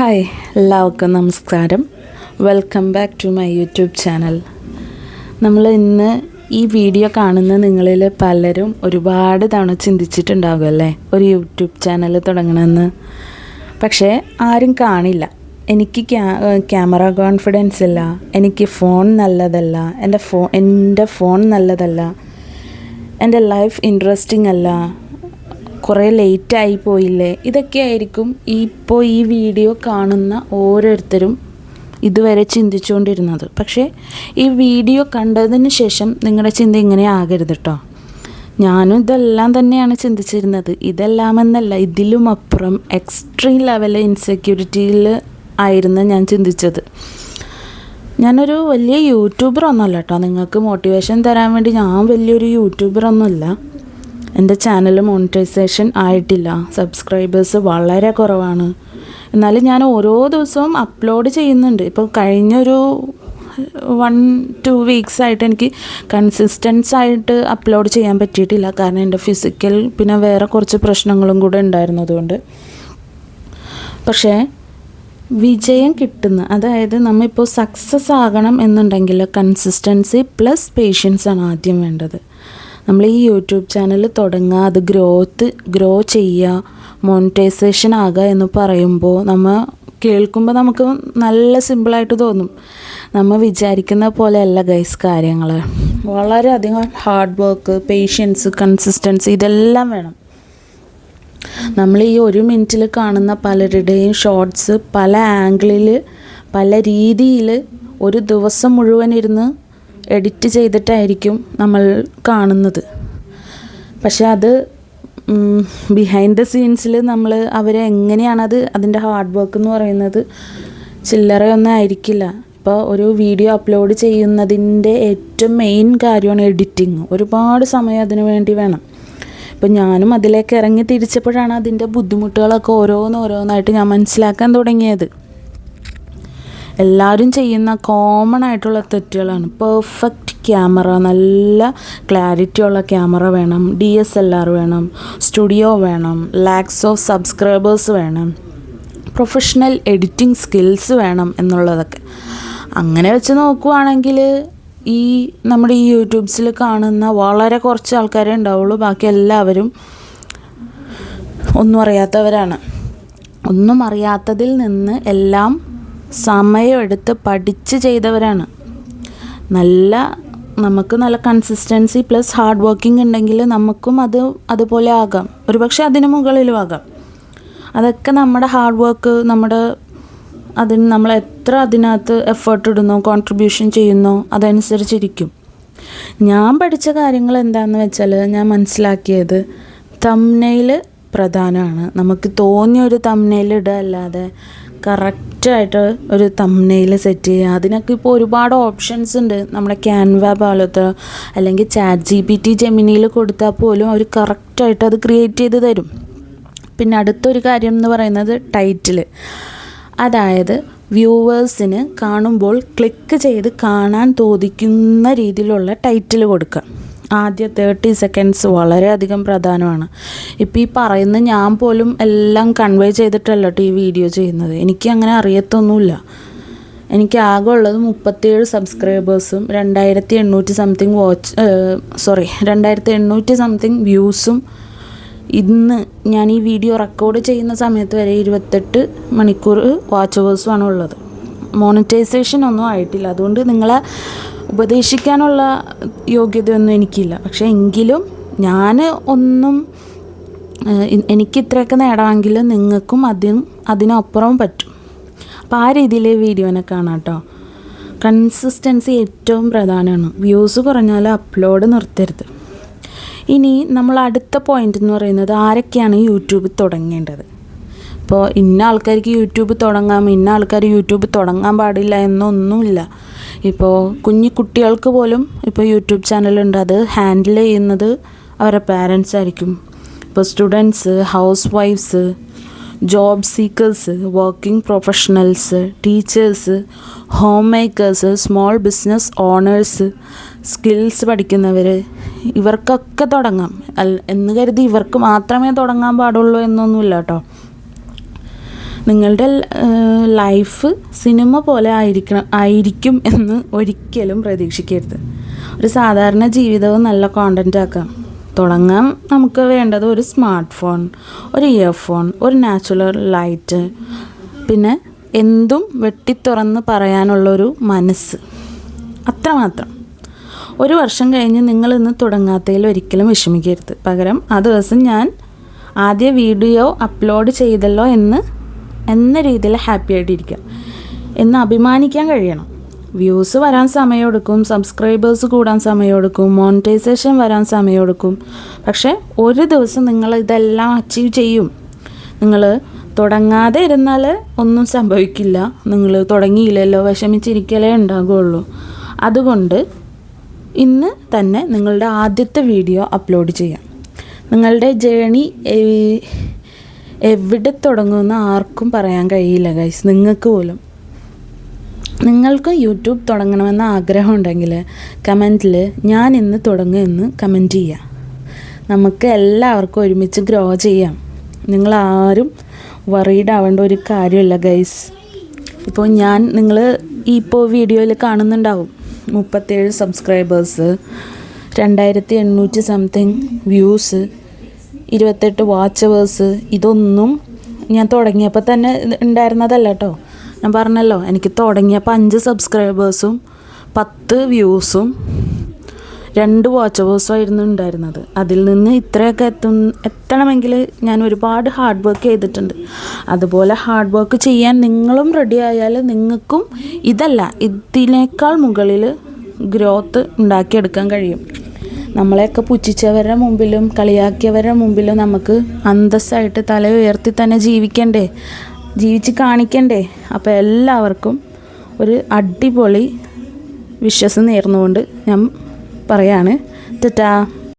Hi, എല്ലാവർക്കും നമസ്കാരം. Welcome back to my YouTube channel. നമ്മൾ ഇന്ന് ഈ വീഡിയോ കാണുന്ന നിങ്ങളിൽ പലരും ഒരുപാട് തവണ ചിന്തിച്ചിട്ടുണ്ടാകും അല്ലേ, ഒരു യൂട്യൂബ് ചാനൽ തുടങ്ങണമെന്ന്. പക്ഷേ ആരും കാണില്ല. എനിക്ക് ക്യാമറ കോൺഫിഡൻസ് ഇല്ല, എനിക്ക് ഫോൺ നല്ലതല്ല, എൻ്റെ ഫോൺ നല്ലതല്ല, എൻ്റെ ലൈഫ് ഇൻട്രസ്റ്റിംഗ് അല്ല, കുറേ ലേറ്റായി പോയില്ലേ. ഇതൊക്കെയായിരിക്കും ഇപ്പോൾ ഈ വീഡിയോ കാണുന്ന ഓരോരുത്തരും ഇതുവരെ ചിന്തിച്ചുകൊണ്ടിരുന്നത്. പക്ഷേ ഈ വീഡിയോ കണ്ടതിന് ശേഷം നിങ്ങളുടെ ചിന്ത ഇങ്ങനെ ആകരുത് കേട്ടോ. ഞാനും ഇതെല്ലാം തന്നെയാണ് ചിന്തിച്ചിരുന്നത്. ഇതെല്ലാമെന്നല്ല, ഇതിലും അപ്പുറം എക്സ്ട്രീം ലെവൽ ഇൻസെക്യൂരിറ്റിയിൽ ആയിരുന്നു ഞാൻ ചിന്തിച്ചത്. ഞാനൊരു വലിയ യൂട്യൂബറൊന്നുമല്ല കേട്ടോ. നിങ്ങൾക്ക് മോട്ടിവേഷൻ തരാൻ വേണ്ടി ഞാൻ വലിയൊരു യൂട്യൂബറൊന്നുമല്ല. എൻ്റെ ചാനൽ മോണിറ്റൈസേഷൻ ആയിട്ടില്ല, സബ്സ്ക്രൈബേഴ്സ് വളരെ കുറവാണ്. എന്നാലും ഞാൻ ഓരോ ദിവസവും അപ്ലോഡ് ചെയ്യുന്നുണ്ട്. ഇപ്പോൾ കഴിഞ്ഞൊരു 1-2 വീക്സായിട്ട് എനിക്ക് കൺസിസ്റ്റൻസ് ആയിട്ട് അപ്ലോഡ് ചെയ്യാൻ പറ്റിയിട്ടില്ല. കാരണം എൻ്റെ ഫിസിക്കൽ പിന്നെ വേറെ കുറച്ച് പ്രശ്നങ്ങളും കൂടെ ഉണ്ടായിരുന്നതുകൊണ്ട്. പക്ഷേ വിജയം കിട്ടുന്ന, അതായത് നമ്മളിപ്പോൾ സക്സസ് ആകണം എന്നുണ്ടെങ്കിൽ കൺസിസ്റ്റൻസി പ്ലസ് പേഷ്യൻസ് ആണ് ആദ്യം വേണ്ടത്. നമ്മൾ ഈ യൂട്യൂബ് ചാനൽ തുടങ്ങുക, അത് ഗ്രോ ചെയ്യുക, മോണിറ്റൈസേഷൻ ആകുക എന്ന് പറയുമ്പോൾ കേൾക്കുമ്പോൾ നമുക്ക് നല്ല സിമ്പിളായിട്ട് തോന്നും. നമ്മൾ വിചാരിക്കുന്ന പോലെയല്ല ഗൈസ് കാര്യങ്ങൾ. വളരെയധികം ഹാർഡ് വർക്ക്, പേഷ്യൻസ്, കൺസിസ്റ്റൻസി ഇതെല്ലാം വേണം. നമ്മൾ ഈ 1 മിനിറ്റിൽ കാണുന്ന പലരുടെയും ഷോർട്സ് പല ആംഗിളിൽ പല രീതിയിൽ ഒരു ദിവസം മുഴുവൻ ഇരുന്ന് എഡിറ്റ് ചെയ്തിട്ടായിരിക്കും നമ്മൾ കാണുന്നത്. പക്ഷെ അത് ബിഹൈൻഡ് ദ സീൻസിൽ നമ്മൾ അവരെ എങ്ങനെയാണത്, അതിൻ്റെ ഹാർഡ് വർക്ക് എന്ന് പറയുന്നത് ചില്ലറയൊന്നും ആയിരിക്കില്ല. ഇപ്പോൾ ഒരു വീഡിയോ അപ്ലോഡ് ചെയ്യുന്നതിൻ്റെ ഏറ്റവും മെയിൻ കാര്യമാണ് എഡിറ്റിങ്. ഒരുപാട് സമയം അതിനു വേണ്ടി വേണം. ഇപ്പോൾ ഞാനും അതിലേക്ക് ഇറങ്ങി തിരിച്ചപ്പോഴാണ് അതിൻ്റെ ബുദ്ധിമുട്ടുകളൊക്കെ ഓരോന്നായിട്ട് ഞാൻ മനസ്സിലാക്കാൻ തുടങ്ങിയത്. എല്ലാവരും ചെയ്യുന്ന കോമൺ ആയിട്ടുള്ള തെറ്റുകളാണ്. പെർഫെക്റ്റ് ക്യാമറ, നല്ല ക്ലാരിറ്റി ഉള്ള ക്യാമറ വേണം, DSLR വേണം, സ്റ്റുഡിയോ വേണം, ലാക്സ് ഓഫ് സബ്സ്ക്രൈബേഴ്സ് വേണം, പ്രൊഫഷണൽ എഡിറ്റിംഗ് സ്കിൽസ് വേണം എന്നുള്ളതൊക്കെ. അങ്ങനെ വെച്ച് നോക്കുവാണെങ്കിൽ നമ്മുടെ ഈ യൂട്യൂബ്സിൽ കാണുന്ന വളരെ കുറച്ച് ആൾക്കാരേ ഉണ്ടാവുള്ളൂ. ബാക്കി എല്ലാവരും ഒന്നും അറിയാത്തവരാണ്. ഒന്നും അറിയാത്തതിൽ നിന്ന് എല്ലാം സമയമെടുത്ത് പഠിച്ച് ചെയ്തവരാണ്. നമുക്ക് നല്ല കൺസിസ്റ്റൻസി പ്ലസ് ഹാർഡ് വർക്കിംഗ് ഉണ്ടെങ്കിൽ നമുക്കും അതുപോലെ ആകാം. ഒരുപക്ഷെ അതിന് മുകളിലും ആകാം. അതൊക്കെ നമ്മുടെ ഹാർഡ് വർക്ക്, നമ്മൾ എത്ര അതിനകത്ത് എഫേർട്ട് ഇടുന്നോ, കോൺട്രിബ്യൂഷൻ ചെയ്യുന്നോ അതനുസരിച്ചിരിക്കും. ഞാൻ പഠിച്ച കാര്യങ്ങൾ എന്താണെന്ന് വെച്ചാൽ, ഞാൻ മനസ്സിലാക്കിയത് തംബ്നെയിൽ പ്രധാനമാണ്. നമുക്ക് തോന്നിയ ഒരു തംബ്നെയിൽ ഇടുക അല്ലാതെ കറക്റ്റായിട്ട് ഒരു തംബ്നെയിൽ സെറ്റ് ചെയ്യുക. അതിനൊക്കെ ഇപ്പോൾ ഒരുപാട് ഓപ്ഷൻസ് ഉണ്ട്. നമ്മുടെ ക്യാൻവ പോലത്തെ, അല്ലെങ്കിൽ ChatGPT ജെമിനിയിൽ കൊടുത്താൽ പോലും അവർ കറക്റ്റായിട്ട് അത് ക്രിയേറ്റ് ചെയ്ത് തരും. പിന്നെ അടുത്തൊരു കാര്യം എന്ന് പറയുന്നത് ടൈറ്റിൽ. അതായത് വ്യൂവേഴ്സിന് കാണുമ്പോൾ ക്ലിക്ക് ചെയ്ത് കാണാൻ തോന്നിക്കുന്ന രീതിയിലുള്ള ടൈറ്റിൽ കൊടുക്കുക. ആദ്യ 30 സെക്കൻഡ്സ് വളരെയധികം പ്രധാനമാണ്. ഇപ്പോൾ ഈ പറയുന്ന ഞാൻ പോലും എല്ലാം കൺവേ ചെയ്തിട്ടല്ല ഈ വീഡിയോ ചെയ്യുന്നത്. എനിക്ക് അങ്ങനെ അറിയത്തൊന്നുമില്ല. എനിക്ക് ആകെ ഉള്ളത് 37 സബ്സ്ക്രൈബേഴ്സും 2800 സംതിങ് വ്യൂസും. ഇന്ന് ഞാൻ ഈ വീഡിയോ റെക്കോർഡ് ചെയ്യുന്ന സമയത്ത് വരെ 28 മണിക്കൂർ വാച്ച് അവേഴ്സുമാണ് ഉള്ളത്. മോണിറ്റൈസേഷൻ ഒന്നും ആയിട്ടില്ല. അതുകൊണ്ട് നിങ്ങളെ ഉപദേശിക്കാനുള്ള യോഗ്യതയൊന്നും എനിക്കില്ല. പക്ഷേ എങ്കിലും എനിക്ക് ഇത്രയൊക്കെ നേടാമെങ്കിൽ നിങ്ങൾക്കും അതിനപ്പുറം പറ്റും. അപ്പോൾ ആ രീതിയിൽ വീഡിയോനെ കാണാം കേട്ടോ. കൺസിസ്റ്റൻസി ഏറ്റവും പ്രധാനമാണ്. വ്യൂസ് കുറഞ്ഞാൽ അപ്ലോഡ് നിർത്തരുത്. ഇനി നമ്മൾ അടുത്ത പോയിൻ്റ് എന്ന് പറയുന്നത്, ആരൊക്കെയാണ് യൂട്യൂബ് തുടങ്ങേണ്ടത്. ഇപ്പോൾ ഇന്ന ആൾക്കാർക്ക് യൂട്യൂബ് തുടങ്ങാം, ഇന്ന ആൾക്കാർ യൂട്യൂബ് തുടങ്ങാൻ പാടില്ല എന്നൊന്നുമില്ല. ഇപ്പോൾ കുട്ടികൾക്ക് പോലും ഇപ്പോൾ യൂട്യൂബ് ചാനലുണ്ട്. അത് ഹാൻഡിൽ ചെയ്യുന്നത് അവരുടെ പാരൻസ് ആയിരിക്കും. ഇപ്പോൾ സ്റ്റുഡൻസ്, ഹൗസ് വൈഫ്സ്, job seekers, working professionals, teachers, homemakers, small business owners, skills പഠിക്കുന്നവർ, ഇവർക്കൊക്കെ തുടങ്ങാം. എന്ന് കരുതി ഇവർക്ക് മാത്രമേ തുടങ്ങാൻ പാടുള്ളൂ എന്നൊന്നുമില്ല കേട്ടോ. നിങ്ങളുടെ ലൈഫ് സിനിമ പോലെ ആയിരിക്കും എന്ന് ഒരിക്കലും പ്രതീക്ഷിക്കരുത്. ഒരു സാധാരണ ജീവിതവും നല്ല കോണ്ടൻ്റ് ആക്കാം. തുടങ്ങാൻ നമുക്ക് വേണ്ടത് ഒരു സ്മാർട്ട് ഫോൺ, ഒരു ഇയർഫോൺ, ഒരു നാച്ചുറൽ ലൈറ്റ്, പിന്നെ എന്തും വെട്ടിത്തുറന്ന് പറയാനുള്ളൊരു മനസ്സ്, അത്രമാത്രം. ഒരു വർഷം കഴിഞ്ഞ് നിങ്ങളിന്ന് തുടങ്ങാത്തതിൽ ഒരിക്കലും വിഷമിക്കരുത്. പകരം ആ ദിവസം ഞാൻ ആദ്യ വീഡിയോ അപ്ലോഡ് ചെയ്തല്ലോ എന്ന രീതിയിൽ ഹാപ്പി ആയിട്ടിരിക്കുക എന്ന് അഭിമാനിക്കാൻ കഴിയണം. വ്യൂസ് വരാൻ സമയമെടുക്കും, സബ്സ്ക്രൈബേഴ്സ് കൂടാൻ സമയമെടുക്കും, മോണിറ്റൈസേഷൻ വരാൻ സമയമെടുക്കും. പക്ഷേ ഒരു ദിവസം നിങ്ങൾ ഇതെല്ലാം അച്ചീവ് ചെയ്യും. നിങ്ങൾ തുടങ്ങാതെ ഇരുന്നാൽ ഒന്നും സംഭവിക്കില്ല. നിങ്ങൾ തുടങ്ങിയില്ലല്ലോ വിഷമിച്ചിരിക്കലേ ഉണ്ടാകുള്ളൂ. അതുകൊണ്ട് ഇന്ന് തന്നെ നിങ്ങളുടെ ആദ്യത്തെ വീഡിയോ അപ്ലോഡ് ചെയ്യാം. നിങ്ങളുടെ ജേണി എവിടെ തുടങ്ങുമെന്ന് ആർക്കും പറയാൻ കഴിയില്ല ഗൈസ്, നിങ്ങൾക്ക് പോലും. നിങ്ങൾക്ക് യൂട്യൂബ് തുടങ്ങണമെന്ന ആഗ്രഹം ഉണ്ടെങ്കിൽ കമൻറ്റിൽ ഞാൻ ഇന്ന് തുടങ്ങുമെന്ന് കമൻറ്റ് ചെയ്യാം. നമുക്ക് എല്ലാവർക്കും ഒരുമിച്ച് ഗ്രോ ചെയ്യാം. നിങ്ങളാരും വറീഡ് ആവേണ്ട ഒരു കാര്യമില്ല ഗൈസ്. ഇപ്പോൾ നിങ്ങൾ ഇപ്പോൾ വീഡിയോയിൽ കാണുന്നുണ്ടാവും 37 സബ്സ്ക്രൈബേഴ്സ്, 2800 സംതിങ് വ്യൂസ്, 28 വാച്ചവേഴ്സ്. ഇതൊന്നും ഞാൻ തുടങ്ങിയപ്പോൾ തന്നെ ഉണ്ടായിരുന്നതല്ല കേട്ടോ. ഞാൻ പറഞ്ഞല്ലോ, എനിക്ക് തുടങ്ങിയപ്പോൾ 5 സബ്സ്ക്രൈബേഴ്സും 10 വ്യൂസും 2 വാച്ചവേഴ്സും ആയിരുന്നു ഉണ്ടായിരുന്നത്. അതിൽ നിന്ന് ഇത്രയൊക്കെ എത്തണമെങ്കിൽ ഞാൻ ഒരുപാട് ഹാർഡ് വർക്ക് ചെയ്തിട്ടുണ്ട്. അതുപോലെ ഹാർഡ് വർക്ക് ചെയ്യാൻ നിങ്ങളും റെഡി ആയാൽ നിങ്ങൾക്കും ഇതിനേക്കാൾ മുകളിൽ ഗ്രോത്ത് ഉണ്ടാക്കിയെടുക്കാൻ കഴിയും. നമ്മളെയൊക്കെ പുച്ഛിച്ചവരുടെ മുമ്പിലും കളിയാക്കിയവരുടെ മുമ്പിലും നമുക്ക് അന്തസ്സായിട്ട് തല ഉയർത്തി തന്നെ ജീവിച്ച് കാണിക്കണ്ടേ. അപ്പോൾ എല്ലാവർക്കും ഒരു അടിപൊളി വിശ്വാസം നേർന്നുകൊണ്ട് ഞാൻ പറയാണ് ടാറ്റാ.